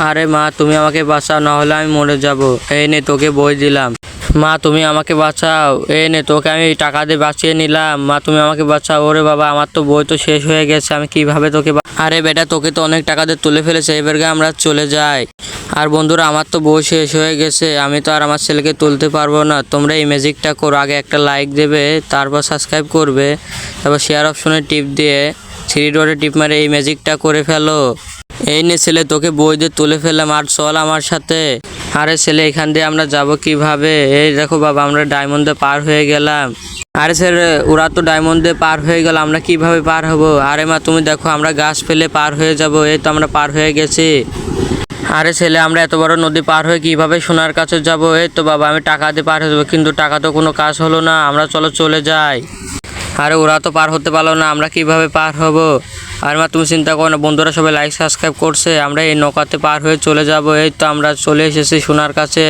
আরে মা, তুমি আমাকে বাঁচাও, না হলে আমি মরে যাব। এই নে, তোকে বই দিলাম। মা, তুমি আমাকে বাঁচাও। এই নে, তোকে আমি টাকা দিয়ে বাঁচিয়ে নিলাম। মা, তুমি আমাকে বাঁচাও। ওরে বাবা, আমার তো বই তো শেষ হয়ে গেছে, আমি কিভাবে তোকে আরে বেটা, তোকে তো অনেক টাকা দিয়ে তুলে ফেলেছে, এবার আমরা চলে যাই। আর বন্ধুরা, আমার তো বই শেষ হয়ে গেছে, আমি তো আর আমার ছেলেকে তুলতে পারবো না। তোমরা এই ম্যাজিকটা করো, আগে একটা লাইক দেবে, তারপর সাবস্ক্রাইব করবে, তারপর শেয়ার অপশনে টিপ দিয়ে থ্রি ডটে টিপ মারে এই ম্যাজিকটা করে ফেলো। এই নে ছেলে, তোকে বই দিয়ে তুলে ফেললাম, আর চল আমার সাথে। আরে ছেলে, এখান দিয়ে আমরা যাব কিভাবে? এই দেখো বাবা, আমরা ডায়মন্ডে পার হয়ে গেলাম। আরে ছেলে, ওরা তো ডায়মন্ডে পার হয়ে গেল, আমরা কিভাবে পার হব? আরে মা, তুমি দেখো, আমরা গাছ ফেলে পার হয়ে যাব। এই তো আমরা পার হয়ে গেছি। আরে ছেলে, আমরা এত বড় নদী পার হয়ে কিভাবে সোনার কাছে যাব? এই তো বাবা, আমি টাকা দিয়ে পার হয়ে যাবো, কিন্তু টাকা তো কোনো কাজ হলো না। আমরা চলো চলে যাই। আরে ওরা তো পার হতে পারলো না, আমরা কিভাবে পার হব? আর মা, তুমি চিন্তা করো না, বন্ধুরা সবাই লাইক সাবস্ক্রাইব করছে, আমরা এই নৌকাতে পার হয়ে চলে যাব। এই তো আমরা চলে এসেছি সোনার কাছে।